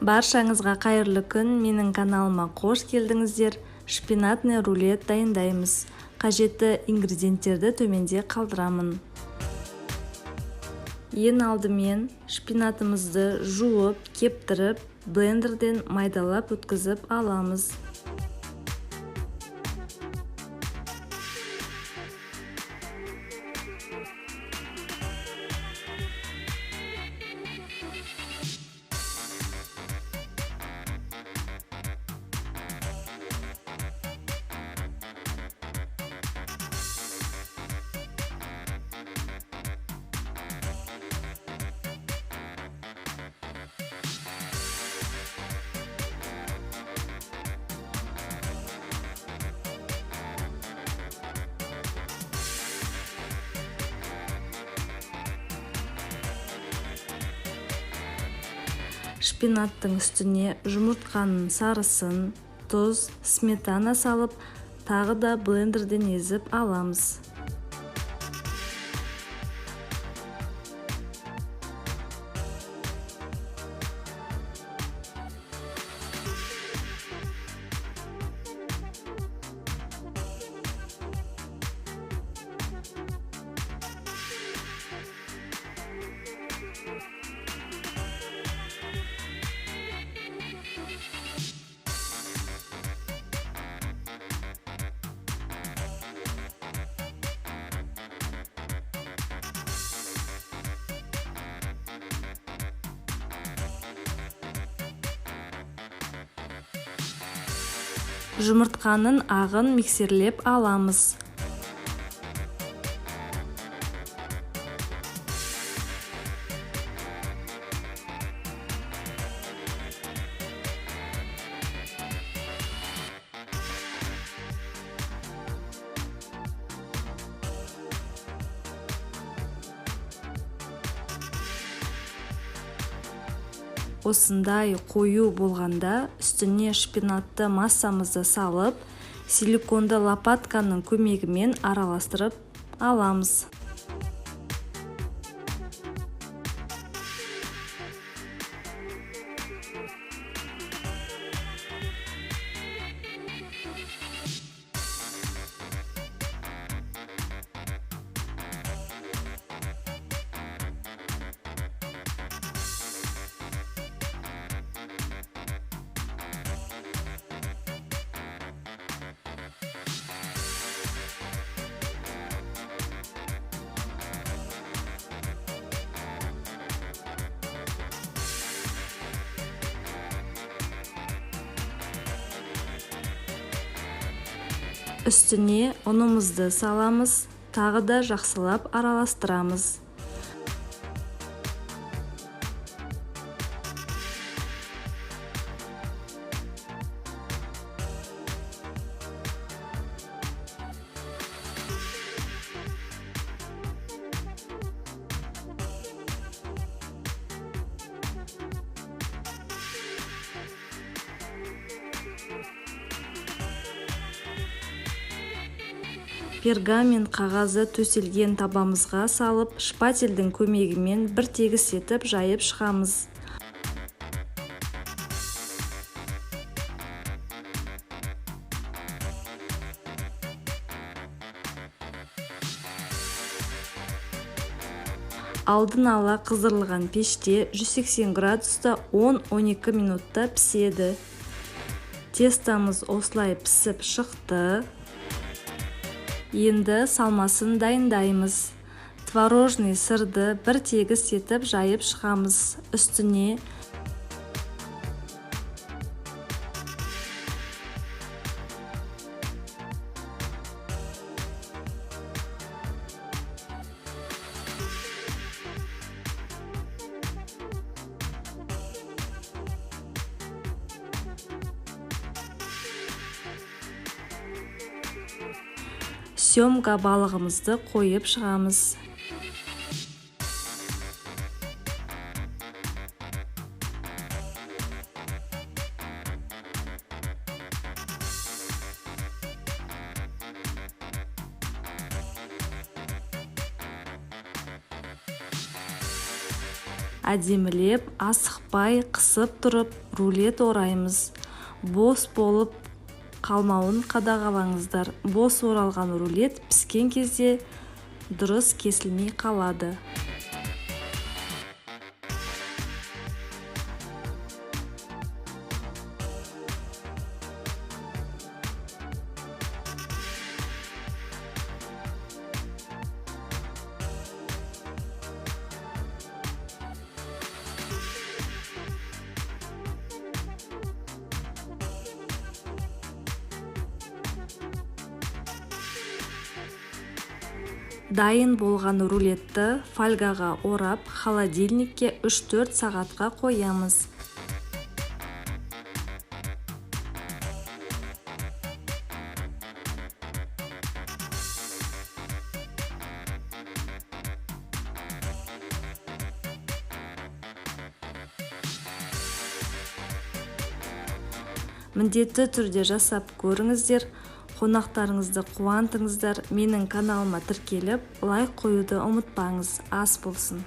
Баршаңызға қайырлы күн, менің каналыма қош келдіңіздер. Шпинатный рулет дайындаймыз. Қажетті ингредиенттерді төменде қалдырамын. Ең алдымен шпинатымызды жуып, кептіріп, блендерден майдалап өткізіп аламыз. Шпинаттың үстіне жұмыртқаның сарысын, тұз, сметана салып, тағы да блендерден езіп аламыз. Жұмыртқаның ағын миксерлеп аламыз. Осындай қою болғанда үстіне шпинатты массамызды салып, силиконды лопатканың көмегімен араластырып аламыз. Үстіне ұнымызды саламыз, тағы да жақсылап араластырамыз. Пергамент қағазы төселген табамызға салып, шпательдің көмегімен бір тегіс етіп жайып шығамыз. Алдын ала қыздырылған пеште 180 градуста 10-12 минутта піседі. Тестамыз осылай пісіп шықты. Енді салмасын дайындаймыз. Творожный сырды бір тегіс етіп жайып шығамыз. Үстіне семга балығымызды қойып шығамыз. әдемілеп, асықпай қысып тұрып рулет ораймыз. Бос болып қалмауын қадағалаңыздар. Бос оралған рулет піскен кезде дұрыс кесілмей қалады. Дайын болған рулетті фольгаға орап, холодильникке 3-4 сағатқа қоямыз. Міндетті түрде жасап көріңіздер. Қонақтарыңызды қуантыңыздар. Менің каналыма тіркеліп, лайк қоюды ұмытпаңыз. Ас болсын.